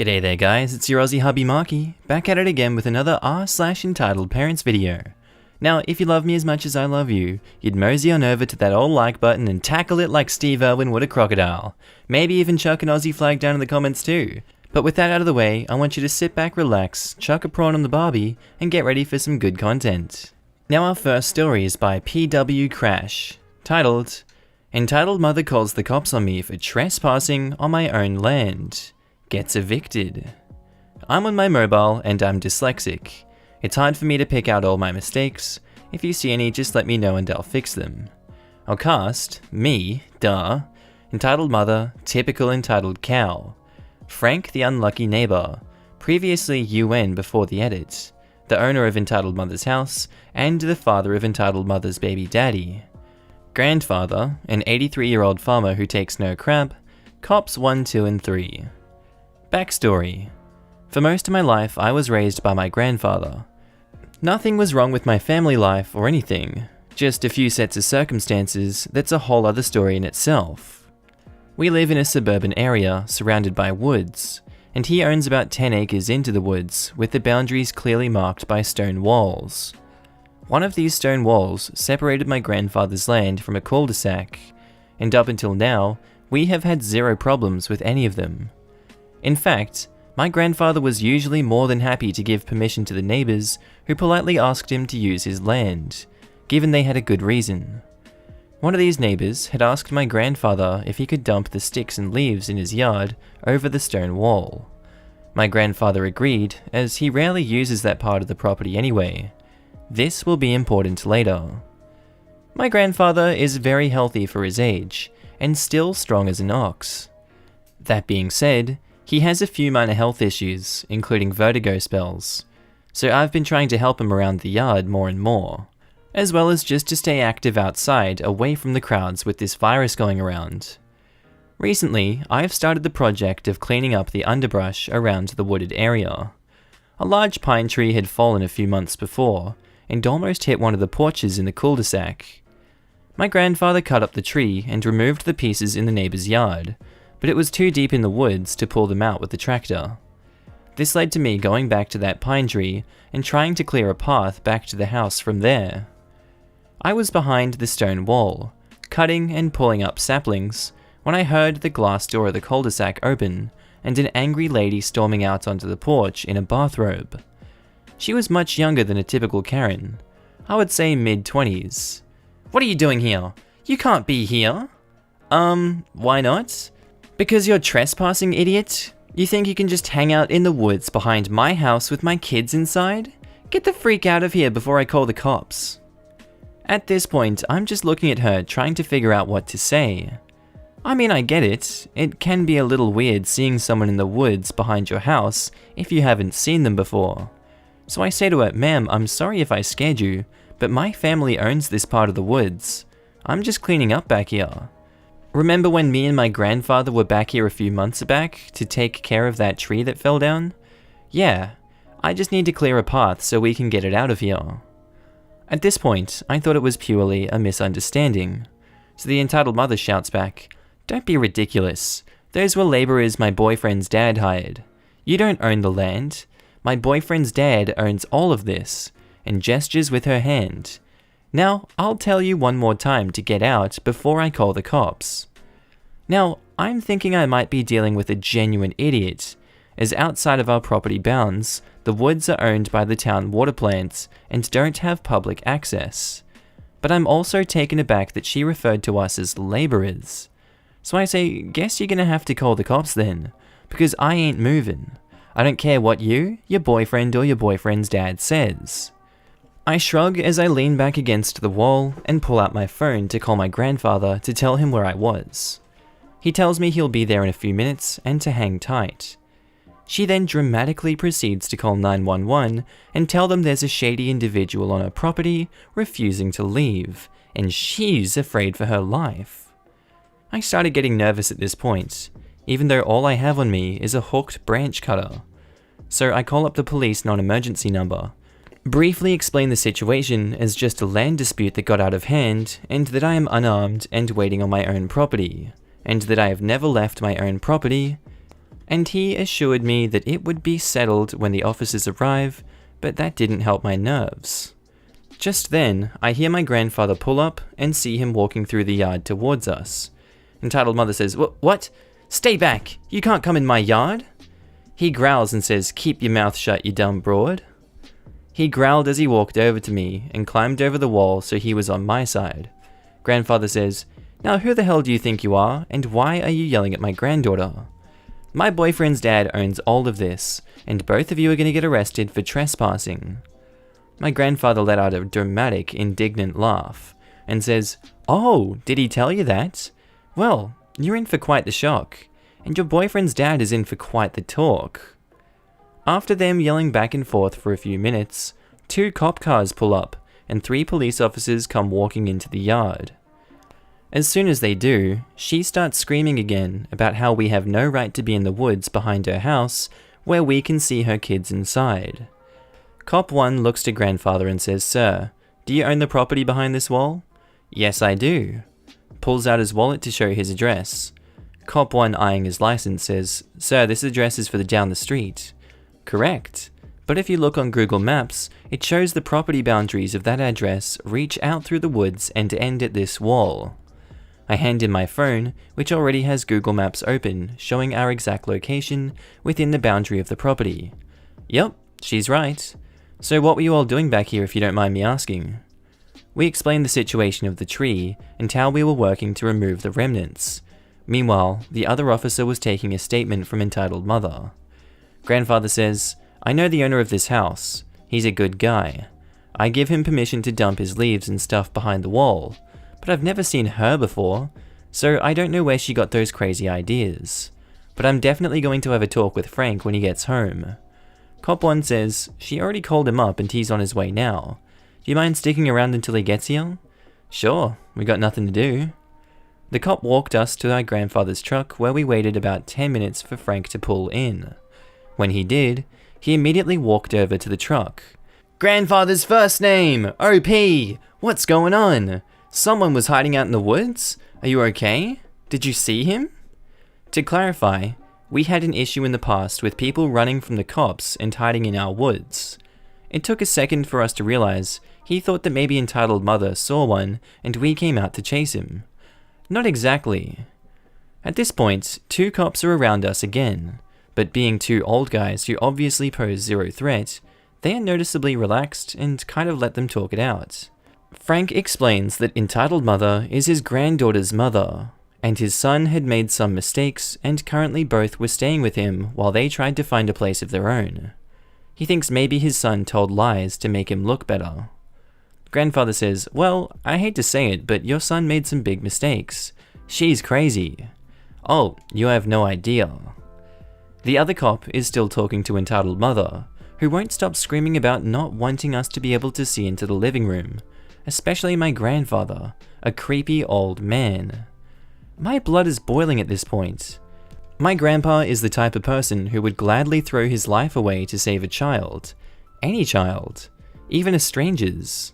G'day there guys, it's your Aussie Hubby Markee, back at it again with another r/EntitledParents video. Now, if you love me as much as I love you, you'd mosey on over to that old like button and tackle it like Steve Irwin would a crocodile. Maybe even chuck an Aussie flag down in the comments too. But with that out of the way, I want you to sit back, relax, chuck a prawn on the barbie, and get ready for some good content. Now our first story is by PW Crash, titled, Entitled Mother Calls the Cops on Me for Trespassing on My Own Land. Gets evicted. I'm on my mobile and I'm dyslexic. It's hard for me to pick out all my mistakes. If you see any, just let me know and I'll fix them. I'll cast me, duh, entitled mother, typical entitled cow, Frank the unlucky neighbor, previously UN before the edit, the owner of entitled mother's house, and the father of entitled mother's baby daddy. Grandfather, an 83-year-old farmer who takes no crap, cops 1, 2, and 3. Backstory. For most of my life, I was raised by my grandfather. Nothing was wrong with my family life or anything, just a few sets of circumstances that's a whole other story in itself. We live in a suburban area surrounded by woods, and he owns about 10 acres into the woods with the boundaries clearly marked by stone walls. One of these stone walls separated my grandfather's land from a cul-de-sac, and up until now, we have had zero problems with any of them. In fact, my grandfather was usually more than happy to give permission to the neighbors who politely asked him to use his land, given they had a good reason. One of these neighbors had asked my grandfather if he could dump the sticks and leaves in his yard over the stone wall. My grandfather agreed, as he rarely uses that part of the property anyway. This will be important later. My grandfather is very healthy for his age, and still strong as an ox. That being said, he has a few minor health issues, including vertigo spells, so I've been trying to help him around the yard more and more, as well as just to stay active outside away from the crowds with this virus going around. Recently, I've started the project of cleaning up the underbrush around the wooded area. A large pine tree had fallen a few months before, and almost hit one of the porches in the cul-de-sac. My grandfather cut up the tree and removed the pieces in the neighbor's yard, but it was too deep in the woods to pull them out with the tractor. This led to me going back to that pine tree and trying to clear a path back to the house from there. I was behind the stone wall, cutting and pulling up saplings, when I heard the glass door of the cul-de-sac open and an angry lady storming out onto the porch in a bathrobe. She was much younger than a typical Karen. I would say mid-20s. "What are you doing here? You can't be here." Why not? "Because you're trespassing, idiot. You think you can just hang out in the woods behind my house with my kids inside? Get the freak out of here before I call the cops." At this point, I'm just looking at her trying to figure out what to say. I mean, I get it. It can be a little weird seeing someone in the woods behind your house if you haven't seen them before. So I say to her, "Ma'am, I'm sorry if I scared you, but my family owns this part of the woods. I'm just cleaning up back here. Remember when me and my grandfather were back here a few months back to take care of that tree that fell down? Yeah, I just need to clear a path so we can get it out of here." At this point, I thought it was purely a misunderstanding. So the entitled mother shouts back, "Don't be ridiculous. Those were laborers my boyfriend's dad hired. You don't own the land. My boyfriend's dad owns all of this," and gestures with her hand. "Now, I'll tell you one more time to get out before I call the cops." Now, I'm thinking I might be dealing with a genuine idiot, as outside of our property bounds, the woods are owned by the town water plants and don't have public access. But I'm also taken aback that she referred to us as laborers. So I say, guess you're gonna have to call the cops then, because I ain't moving. I don't care what you, your boyfriend, or your boyfriend's dad says. I shrug as I lean back against the wall and pull out my phone to call my grandfather to tell him where I was. He tells me he'll be there in a few minutes and to hang tight. She then dramatically proceeds to call 911 and tell them there's a shady individual on her property refusing to leave, and she's afraid for her life. I started getting nervous at this point, even though all I have on me is a hooked branch cutter. So I call up the police non-emergency number, briefly explain the situation as just a land dispute that got out of hand, and that I am unarmed and waiting on my own property, and that I have never left my own property, and he assured me that it would be settled when the officers arrive, but that didn't help my nerves. Just then, I hear my grandfather pull up and see him walking through the yard towards us. Entitled Mother says, "What? Stay back! You can't come in my yard!" He growls and says, "Keep your mouth shut, you dumb broad." He growled as he walked over to me and climbed over the wall so he was on my side. Grandfather says, "Now who the hell do you think you are, and why are you yelling at my granddaughter? My boyfriend's dad owns all of this, and both of you are going to get arrested for trespassing." My grandfather let out a dramatic, indignant laugh and says, "Oh, did he tell you that? Well, you're in for quite the shock, and your boyfriend's dad is in for quite the talk." After them yelling back and forth for a few minutes, 2 cop cars pull up and 3 police officers come walking into the yard. As soon as they do, she starts screaming again about how we have no right to be in the woods behind her house where we can see her kids inside. Cop 1 looks to grandfather and says, "Sir, do you own the property behind this wall?" "Yes, I do." Pulls out his wallet to show his address. Cop 1, eyeing his license, says, "Sir, this address is for the down the street." "Correct. But if you look on Google Maps, it shows the property boundaries of that address reach out through the woods and end at this wall." I hand him my phone, which already has Google Maps open, showing our exact location within the boundary of the property. "Yep, she's right. So what were you all doing back here if you don't mind me asking?" We explained the situation of the tree and how we were working to remove the remnants. Meanwhile, the other officer was taking a statement from Entitled Mother. Grandfather says, "I know the owner of this house. He's a good guy. I give him permission to dump his leaves and stuff behind the wall, but I've never seen her before, so I don't know where she got those crazy ideas. But I'm definitely going to have a talk with Frank when he gets home." Cop 1 says, "She already called him up and he's on his way now. Do you mind sticking around until he gets here?" "Sure, we got nothing to do." The cop walked us to our grandfather's truck where we waited about 10 minutes for Frank to pull in. When he did, he immediately walked over to the truck. "Grandfather's first name! OP! What's going on? Someone was hiding out in the woods? Are you okay? Did you see him?" To clarify, we had an issue in the past with people running from the cops and hiding in our woods. It took a second for us to realize he thought that maybe Entitled Mother saw one and we came out to chase him. Not exactly. At this point, 2 cops are around us again, but being 2 old guys who obviously pose zero threat, they are noticeably relaxed and kind of let them talk it out. Frank explains that Entitled Mother is his granddaughter's mother, and his son had made some mistakes and currently both were staying with him while they tried to find a place of their own. He thinks maybe his son told lies to make him look better. Grandfather says, "Well, I hate to say it, but your son made some big mistakes. She's crazy." "Oh, you have no idea." The other cop is still talking to Entitled Mother, who won't stop screaming about not wanting us to be able to see into the living room, especially my grandfather, a creepy old man. My blood is boiling at this point. My grandpa is the type of person who would gladly throw his life away to save a child. Any child. Even a stranger's.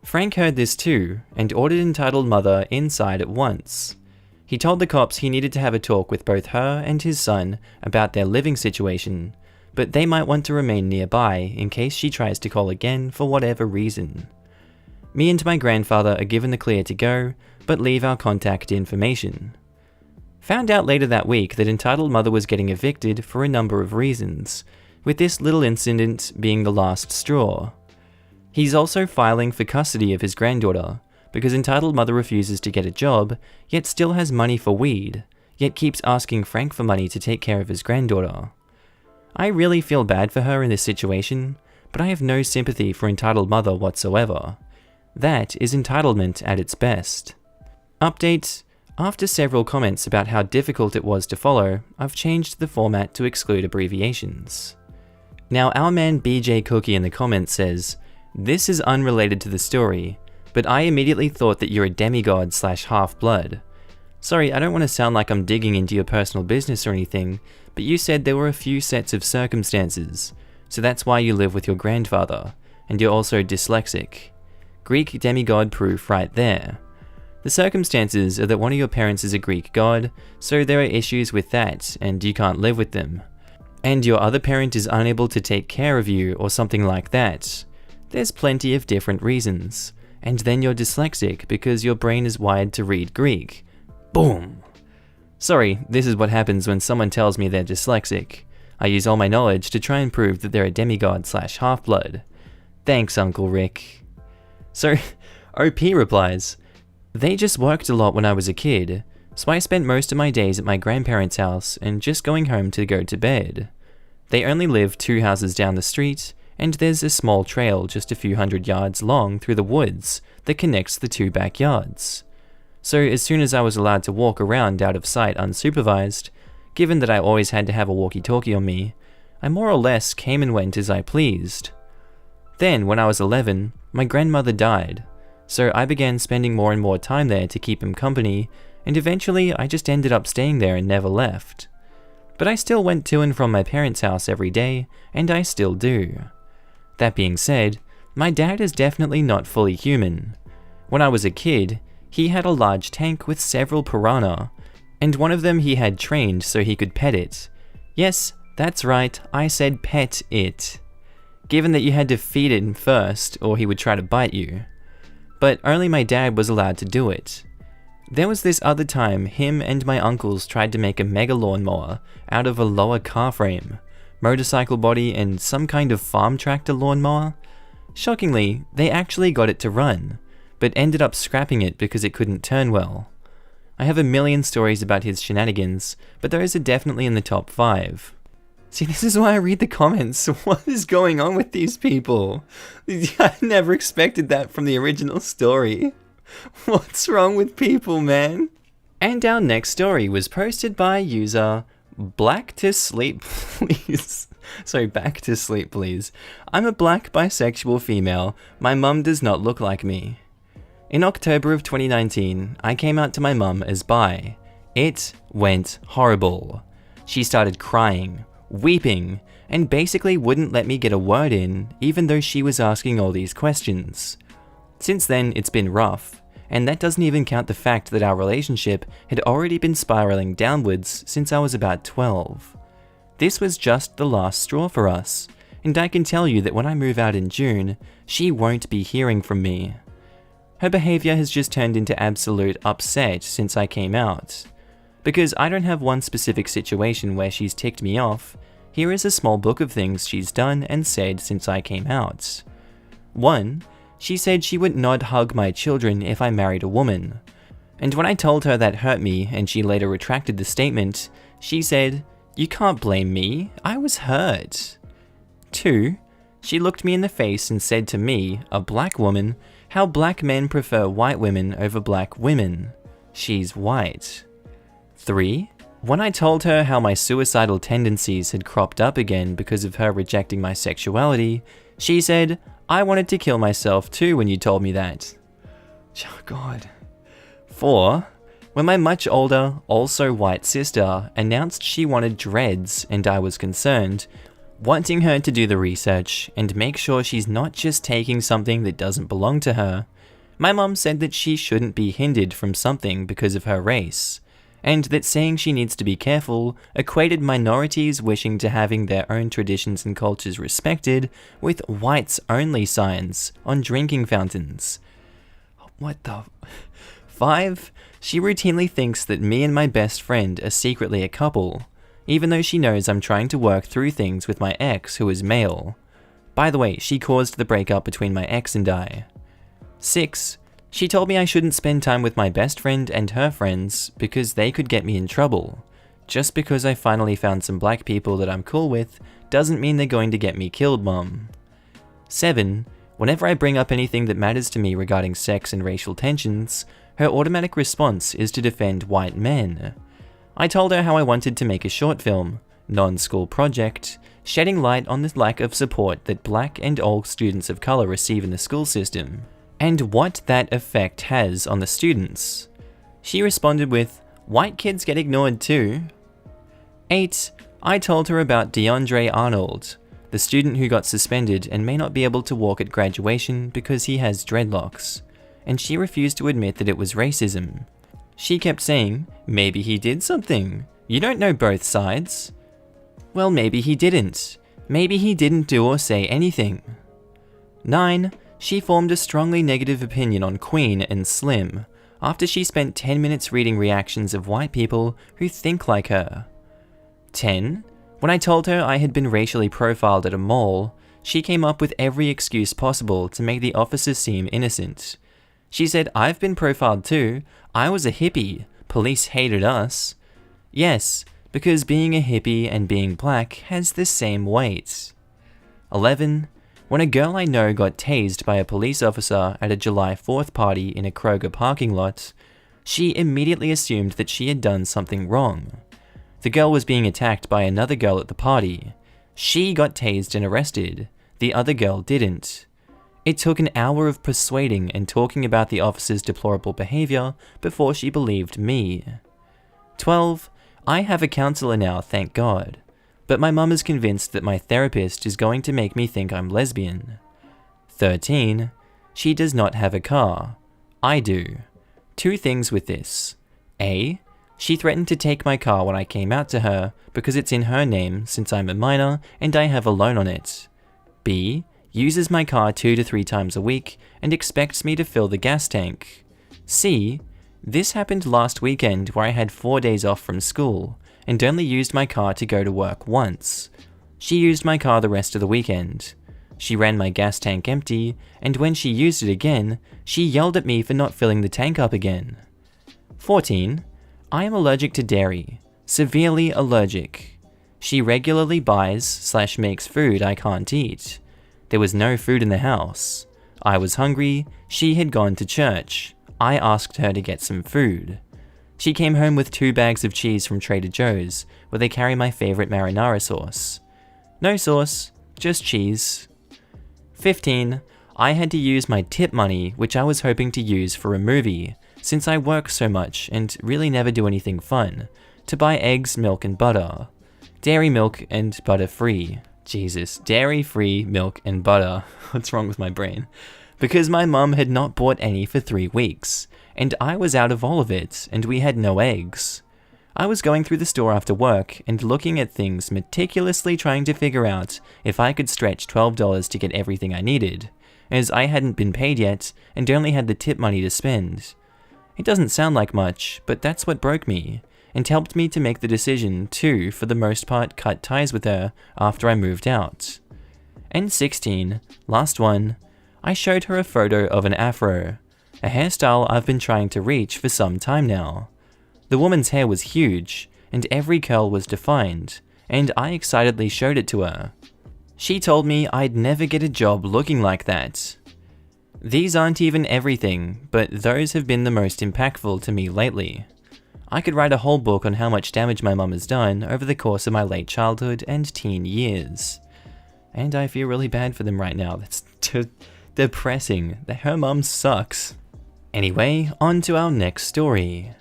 Frank heard this too, and ordered Entitled Mother inside at once. He told the cops he needed to have a talk with both her and his son about their living situation, but they might want to remain nearby in case she tries to call again for whatever reason. Me and my grandfather are given the clear to go, but leave our contact information. Found out later that week that Entitled Mother was getting evicted for a number of reasons, with this little incident being the last straw. He's also filing for custody of his granddaughter, because Entitled Mother refuses to get a job, yet still has money for weed, yet keeps asking Frank for money to take care of his granddaughter. I really feel bad for her in this situation, but I have no sympathy for Entitled Mother whatsoever. That is entitlement at its best. Update: after several comments about how difficult it was to follow, I've changed the format to exclude abbreviations. Now our man BJ Cookie in the comments says, "This is unrelated to the story, but I immediately thought that you're a demigod / half-blood. Sorry, I don't want to sound like I'm digging into your personal business or anything, but you said there were a few sets of circumstances, so that's why you live with your grandfather, and you're also dyslexic. Greek demigod proof right there. The circumstances are that one of your parents is a Greek god, so there are issues with that, and you can't live with them. And your other parent is unable to take care of you, or something like that. There's plenty of different reasons. And then you're dyslexic because your brain is wired to read Greek. Boom! Sorry, this is what happens when someone tells me they're dyslexic. I use all my knowledge to try and prove that they're a demigod / half-blood. Thanks, Uncle Rick. So, OP replies, "They just worked a lot when I was a kid, so I spent most of my days at my grandparents' house and just going home to go to bed. They only live 2 houses down the street, and there's a small trail just a few hundred yards long through the woods that connects the 2 backyards. So as soon as I was allowed to walk around out of sight unsupervised, given that I always had to have a walkie-talkie on me, I more or less came and went as I pleased. Then, when I was 11, my grandmother died, so I began spending more and more time there to keep him company, and eventually I just ended up staying there and never left. But I still went to and from my parents' house every day, and I still do. That being said, my dad is definitely not fully human. When I was a kid, he had a large tank with several piranha, and one of them he had trained so he could pet it. Yes, that's right, I said pet it. Given that you had to feed it first, or he would try to bite you. But only my dad was allowed to do it. There was this other time him and my uncles tried to make a mega lawnmower out of a lower car frame, motorcycle body, and some kind of farm tractor lawnmower. Shockingly, they actually got it to run, but ended up scrapping it because it couldn't turn well. I have a million stories about his shenanigans, but those are definitely in the top 5. See, this is why I read the comments. What is going on with these people? I never expected that from the original story. What's wrong with people, man? And our next story was posted by user Black to Sleep Please. So back to sleep please. I'm a black bisexual female. My mum does not look like me. In October of 2019, I came out to my mum as bi. It went horrible. She started crying, weeping, and basically wouldn't let me get a word in, even though she was asking all these questions. Since then, it's been rough, and that doesn't even count the fact that our relationship had already been spiraling downwards since I was about 12. This was just the last straw for us, and I can tell you that when I move out in June, she won't be hearing from me. Her behavior has just turned into absolute upset since I came out. Because I don't have one specific situation where she's ticked me off, here is a small book of things she's done and said since I came out. 1. She said she would not hug my children if I married a woman. And when I told her that hurt me and she later retracted the statement, she said, "You can't blame me, I was hurt." 2. She looked me in the face and said to me, a black woman, how black men prefer white women over black women. She's white. 3. When I told her how my suicidal tendencies had cropped up again because of her rejecting my sexuality, she said, "I wanted to kill myself too when you told me that." Oh God. 4. When my much older, also white sister announced she wanted dreads and I was concerned, wanting her to do the research and make sure she's not just taking something that doesn't belong to her, my mum said that she shouldn't be hindered from something because of her race, and that saying she needs to be careful equated minorities wishing to having their own traditions and cultures respected with whites-only signs on drinking fountains. What the... 5. She routinely thinks that me and my best friend are secretly a couple, even though she knows I'm trying to work through things with my ex who is male. By the way, she caused the breakup between my ex and I. 6. She told me I shouldn't spend time with my best friend and her friends because they could get me in trouble. Just because I finally found some black people that I'm cool with doesn't mean they're going to get me killed, Mum. 7. Whenever I bring up anything that matters to me regarding sex and racial tensions, her automatic response is to defend white men. I told her how I wanted to make a short film, non-school project, shedding light on the lack of support that black and all students of color receive in the school system, and what that effect has on the students. She responded with, "White kids get ignored too." 8. I told her about DeAndre Arnold, the student who got suspended and may not be able to walk at graduation because he has dreadlocks, and she refused to admit that it was racism. She kept saying, maybe he did something. You don't know both sides. Well, maybe he didn't. Maybe he didn't do or say anything. 9. She formed a strongly negative opinion on Queen and Slim after she spent 10 minutes reading reactions of white people who think like her. 10. When I told her I had been racially profiled at a mall, she came up with every excuse possible to make the officers seem innocent. She said, I've been profiled too. I was a hippie. Police hated us. Yes, because being a hippie and being black has the same weight. 11. When a girl I know got tased by a police officer at a July 4th party in a Kroger parking lot, she immediately assumed that she had done something wrong. The girl was being attacked by another girl at the party. She got tased and arrested. The other girl didn't. It took an hour of persuading and talking about the officer's deplorable behavior before she believed me. 12. I have a counselor now, thank God. But my mum is convinced that my therapist is going to make me think I'm lesbian. 13. She does not have a car. I do. 2 things with this. A. She threatened to take my car when I came out to her because it's in her name since I'm a minor and I have a loan on it. B. Uses my car 2 to 3 times a week and expects me to fill the gas tank. C. This happened last weekend where I had 4 days off from school and only used my car to go to work once. She used my car the rest of the weekend. She ran my gas tank empty, and when she used it again, she yelled at me for not filling the tank up again. 14. I am allergic to dairy. Severely allergic. She regularly buys/makes food I can't eat. There was no food in the house. I was hungry, she had gone to church. I asked her to get some food. She came home with 2 bags of cheese from Trader Joe's, where they carry my favorite marinara sauce. No sauce, just cheese. 15. I had to use my tip money, which I was hoping to use for a movie, since I work so much and really never do anything fun, to buy eggs, milk and butter. Dairy milk and butter free. Jesus, dairy free milk and butter. What's wrong with my brain? Because my mum had not bought any for 3 weeks, and I was out of all of it, and we had no eggs. I was going through the store after work and looking at things, meticulously trying to figure out if I could stretch $12 to get everything I needed, as I hadn't been paid yet and only had the tip money to spend. It doesn't sound like much, but that's what broke me, and helped me to make the decision to, for the most part, cut ties with her after I moved out. And 16, last one, I showed her a photo of an afro, a hairstyle I've been trying to reach for some time now. The woman's hair was huge, and every curl was defined, and I excitedly showed it to her. She told me I'd never get a job looking like that. These aren't even everything, but those have been the most impactful to me lately. I could write a whole book on how much damage my mum has done over the course of my late childhood and teen years. And I feel really bad for them right now. That's depressing. Her mum sucks. Anyway, on to our next story.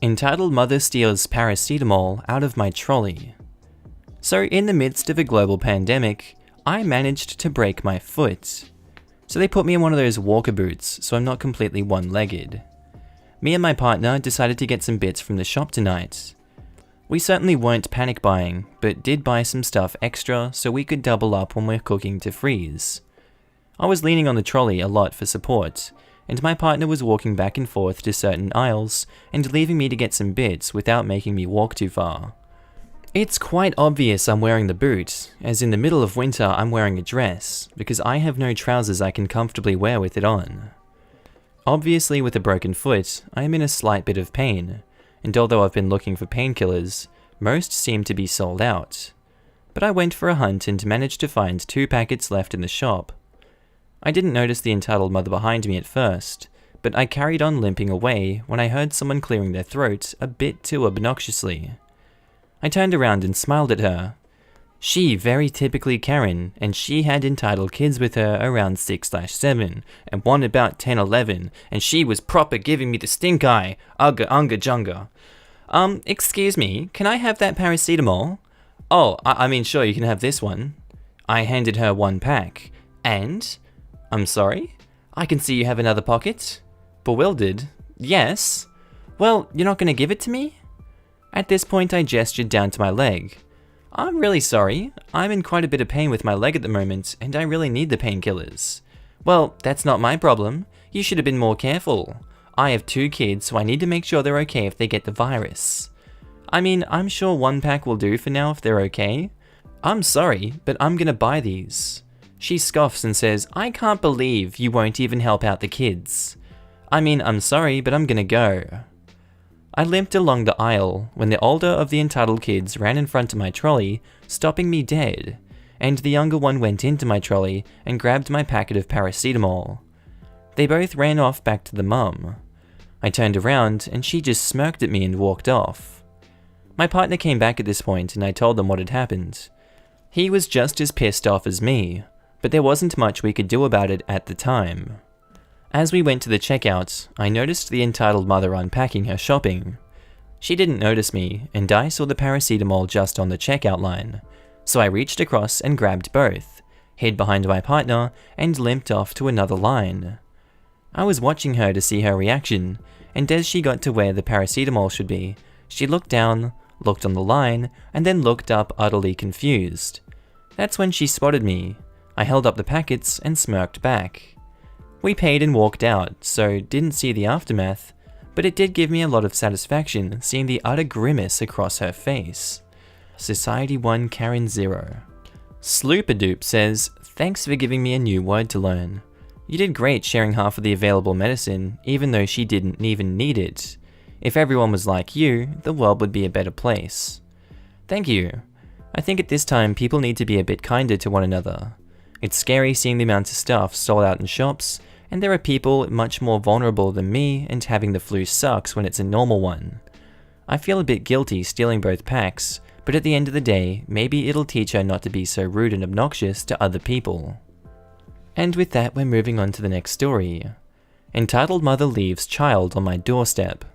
Entitled Mother Steals Paracetamol Out of My Trolley. So in the midst of a global pandemic, I managed to break my foot. So they put me in one of those walker boots so I'm not completely one-legged. Me and my partner decided to get some bits from the shop tonight. We certainly weren't panic buying, but did buy some stuff extra so we could double up when we're cooking to freeze. I was leaning on the trolley a lot for support, and my partner was walking back and forth to certain aisles and leaving me to get some bits without making me walk too far. It's quite obvious I'm wearing the boot, as in the middle of winter I'm wearing a dress, because I have no trousers I can comfortably wear with it on. Obviously with a broken foot, I am in a slight bit of pain, and although I've been looking for painkillers, most seem to be sold out. But I went for a hunt and managed to find 2 packets left in the shop. I didn't notice the entitled mother behind me at first, but I carried on limping away when I heard someone clearing their throat a bit too obnoxiously. I turned around and smiled at her. She very typically Karen, and she had entitled kids with her around 6/7, and one about 10-11, and she was proper giving me the stink eye, ugga unga junga. Excuse me, can I have that paracetamol? Oh, I mean sure, you can have this one. I handed her 1 pack, and... I'm sorry? I can see you have another pocket. Bewildered? Yes? Well, you're not gonna give it to me? At this point I gestured down to my leg. I'm really sorry, I'm in quite a bit of pain with my leg at the moment and I really need the painkillers. Well, that's not my problem, you should have been more careful. I have 2 kids, so I need to make sure they're okay if they get the virus. I mean, I'm sure 1 pack will do for now if they're okay. I'm sorry, but I'm gonna buy these. She scoffs and says, I can't believe you won't even help out the kids. I mean, I'm sorry, but I'm gonna go. I limped along the aisle when the older of the entitled kids ran in front of my trolley, stopping me dead, and the younger one went into my trolley and grabbed my packet of paracetamol. They both ran off back to the mum. I turned around and she just smirked at me and walked off. My partner came back at this point and I told them what had happened. He was just as pissed off as me, but there wasn't much we could do about it at the time. As we went to the checkout, I noticed the entitled mother unpacking her shopping. She didn't notice me, and I saw the paracetamol just on the checkout line, so I reached across and grabbed both, hid behind my partner, and limped off to another line. I was watching her to see her reaction, and as she got to where the paracetamol should be, she looked down, looked on the line, and then looked up utterly confused. That's when she spotted me. I held up the packets and smirked back. We paid and walked out, so didn't see the aftermath, but it did give me a lot of satisfaction seeing the utter grimace across her face. Society 1 Karen 0. Sloopadoop says, thanks for giving me a new word to learn. You did great sharing half of the available medicine, even though she didn't even need it. If everyone was like you, the world would be a better place. Thank you. I think at this time people need to be a bit kinder to one another. It's scary seeing the amount of stuff sold out in shops, and there are people much more vulnerable than me, and having the flu sucks when it's a normal one. I feel a bit guilty stealing both packs, but at the end of the day, maybe it'll teach her not to be so rude and obnoxious to other people. And with that, we're moving on to the next story. Entitled mother leaves child on my doorstep.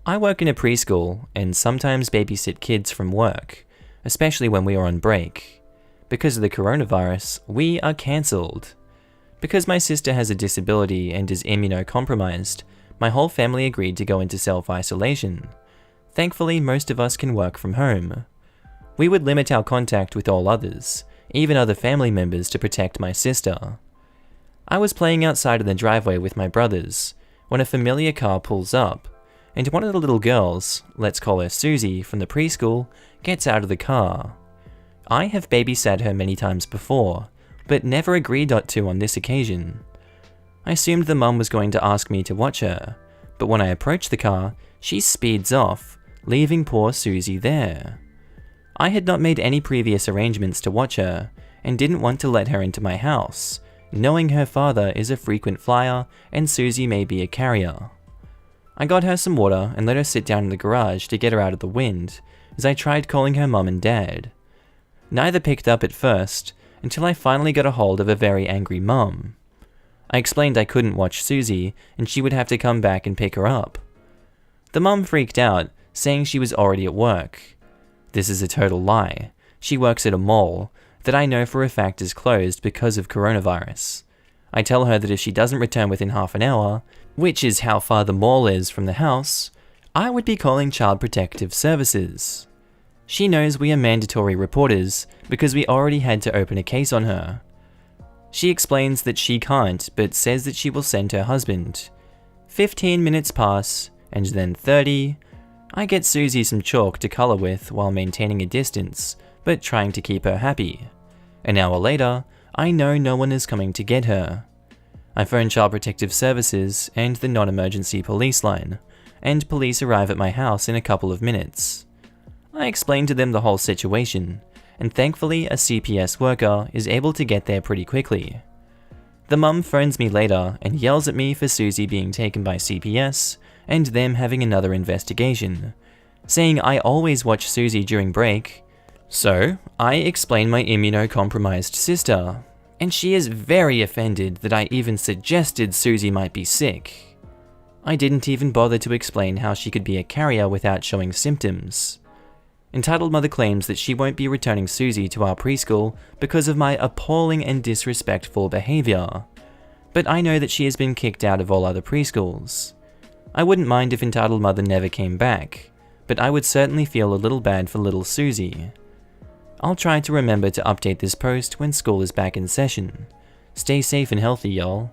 I work in a preschool, and sometimes babysit kids from work, especially when we are on break. Because of the coronavirus, we are cancelled. Because my sister has a disability and is immunocompromised, my whole family agreed to go into self-isolation. Thankfully, most of us can work from home. We would limit our contact with all others, even other family members, to protect my sister. I was playing outside in the driveway with my brothers, when a familiar car pulls up, and one of the little girls, let's call her Susie from the preschool, gets out of the car. I have babysat her many times before, but never agreed to on this occasion. I assumed the mum was going to ask me to watch her, but when I approach the car, she speeds off, leaving poor Susie there. I had not made any previous arrangements to watch her, and didn't want to let her into my house, knowing her father is a frequent flyer and Susie may be a carrier. I got her some water and let her sit down in the garage to get her out of the wind, as I tried calling her mum and dad. Neither picked up at first, until I finally got a hold of a very angry mum. I explained I couldn't watch Susie, and she would have to come back and pick her up. The mum freaked out, saying she was already at work. This is a total lie. She works at a mall, that I know for a fact is closed because of coronavirus. I tell her that if she doesn't return within half an hour, which is how far the mall is from the house, I would be calling Child Protective Services. She knows we are mandatory reporters because we already had to open a case on her. She explains that she can't, but says that she will send her husband. 15 minutes pass, and then 30. I get Susie some chalk to colour with while maintaining a distance, but trying to keep her happy. An hour later, I know no one is coming to get her. I phone Child Protective Services and the non-emergency police line, and police arrive at my house in a couple of minutes. I explain to them the whole situation, and thankfully a CPS worker is able to get there pretty quickly. The mum phones me later and yells at me for Susie being taken by CPS and them having another investigation, saying I always watch Susie during break. So, I explain my immunocompromised sister, and she is very offended that I even suggested Susie might be sick. I didn't even bother to explain how she could be a carrier without showing symptoms. Entitled mother claims that she won't be returning Susie to our preschool because of my appalling and disrespectful behaviour. but I know that she has been kicked out of all other preschools. I wouldn't mind if Entitled Mother never came back, but I would certainly feel a little bad for little Susie. I'll try to remember to update this post when school is back in session. Stay safe and healthy, y'all.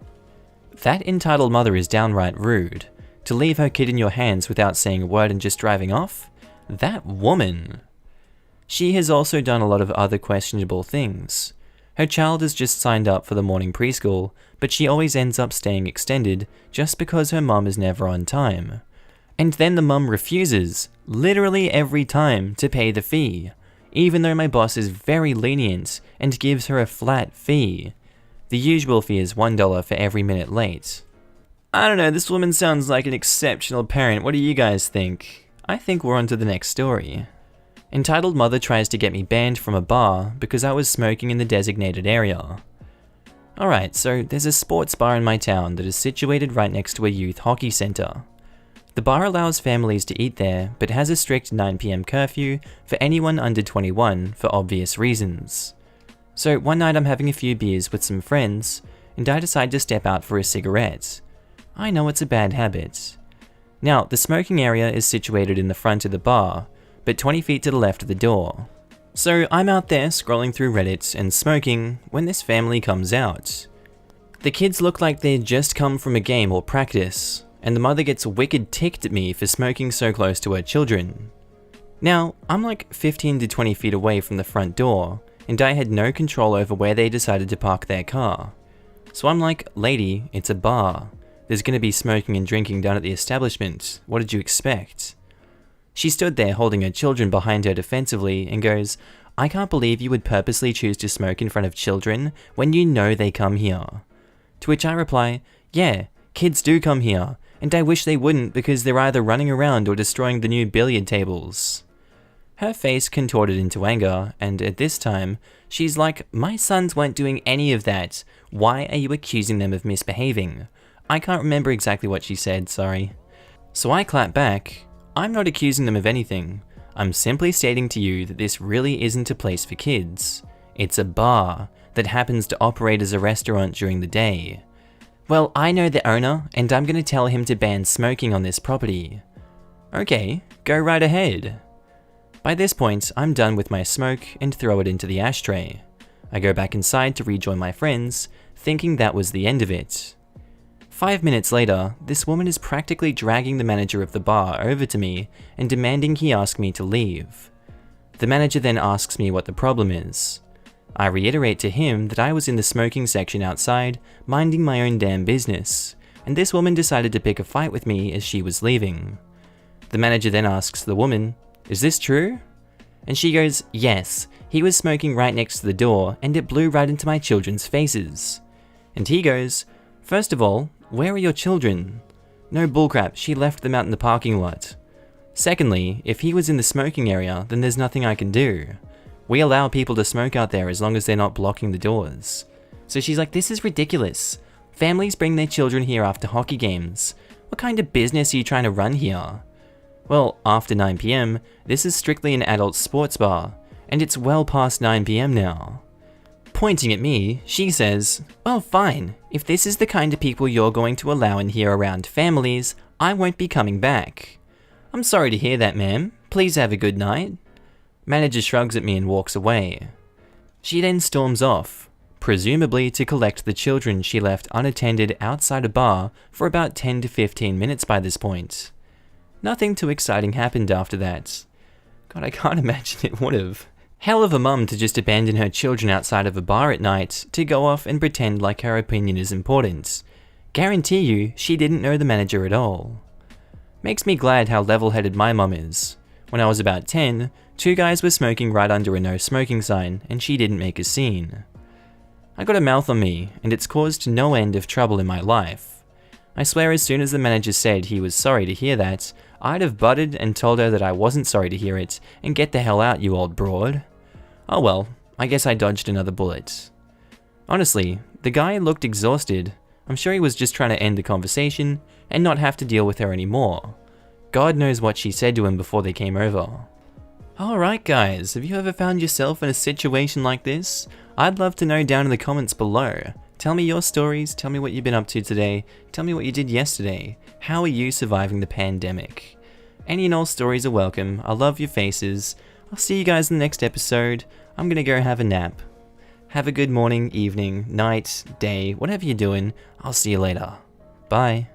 That Entitled Mother is downright rude. To leave her kid in your hands without saying a word and just driving off? That woman! She has also done a lot of other questionable things. Her child has just signed up for the morning preschool, but she always ends up staying extended just because her mum is never on time. And then the mum refuses, literally every time, to pay the fee, even though my boss is very lenient and gives her a flat fee. The usual fee is $1 for every minute late. I don't know, this woman sounds like an exceptional parent. What do you guys think? I think we're on to the next story. Entitled Mother tries to get me banned from a bar because I was smoking in the designated area. Alright, so there's a sports bar in my town that is situated right next to a youth hockey centre. The bar allows families to eat there, but has a strict 9 PM curfew for anyone under 21 for obvious reasons. So one night I'm having a few beers with some friends, and I decide to step out for a cigarette. I know it's a bad habit. Now, the smoking area is situated in the front of the bar, but 20 feet to the left of the door. So I'm out there scrolling through Reddit and smoking when this family comes out. The kids look like they'd just come from a game or practice, and the mother gets wicked ticked at me for smoking so close to her children. Now, I'm like 15 to 20 feet away from the front door, and I had no control over where they decided to park their car. So I'm like, lady, it's a bar. There's gonna be smoking and drinking down at the establishment. What did you expect? She stood there holding her children behind her defensively and goes, I can't believe you would purposely choose to smoke in front of children when you know they come here. To which I reply, yeah, kids do come here, and I wish they wouldn't because they're either running around or destroying the new billiard tables. Her face contorted into anger, and at this time, she's like, my sons weren't doing any of that. Why are you accusing them of misbehaving? I can't remember exactly what she said, sorry. So I clap back, I'm not accusing them of anything. I'm simply stating to you that this really isn't a place for kids. It's a bar that happens to operate as a restaurant during the day. Well, I know the owner, and I'm gonna tell him to ban smoking on this property. Okay, go right ahead. By this point, I'm done with my smoke and throw it into the ashtray. I go back inside to rejoin my friends, thinking that was the end of it. 5 minutes later, this woman is practically dragging the manager of the bar over to me and demanding he ask me to leave. The manager then asks me what the problem is. I reiterate to him that I was in the smoking section outside, minding my own damn business, and this woman decided to pick a fight with me as she was leaving. The manager then asks the woman, is this true? And she goes, yes, he was smoking right next to the door and it blew right into my children's faces. And he goes, first of all, where are your children? No bullcrap, she left them out in the parking lot. Secondly, if he was in the smoking area, then there's nothing I can do. We allow people to smoke out there as long as they're not blocking the doors. So she's like, this is ridiculous. Families bring their children here after hockey games. What kind of business are you trying to run here? Well, after 9 PM, this is strictly an adult sports bar, and it's well past 9 PM now. Pointing at me, she says, well fine, if this is the kind of people you're going to allow in here around families, I won't be coming back. I'm sorry to hear that, ma'am. Please have a good night. Manager shrugs at me and walks away. She then storms off, presumably to collect the children she left unattended outside a bar for about 10 to 15 minutes by this point. Nothing too exciting happened after that. God, I can't imagine it would've. Hell of a mum to just abandon her children outside of a bar at night to go off and pretend like her opinion is important. Guarantee you, she didn't know the manager at all. Makes me glad how level-headed my mum is. When I was about 10, 2 guys were smoking right under a no smoking sign, and she didn't make a scene. I got a mouth on me, and it's caused no end of trouble in my life. I swear as soon as the manager said he was sorry to hear that, I'd have butted and told her that I wasn't sorry to hear it, and get the hell out, you old broad. Oh well, I guess I dodged another bullet. Honestly, the guy looked exhausted. I'm sure he was just trying to end the conversation and not have to deal with her anymore. God knows what she said to him before they came over. Alright guys, have you ever found yourself in a situation like this? I'd love to know down in the comments below. Tell me your stories, tell me what you've been up to today, tell me what you did yesterday. How are you surviving the pandemic? Any and all stories are welcome. I love your faces. I'll see you guys in the next episode. I'm gonna go have a nap. Have a good morning, evening, night, day, whatever you're doing. I'll see you later. Bye.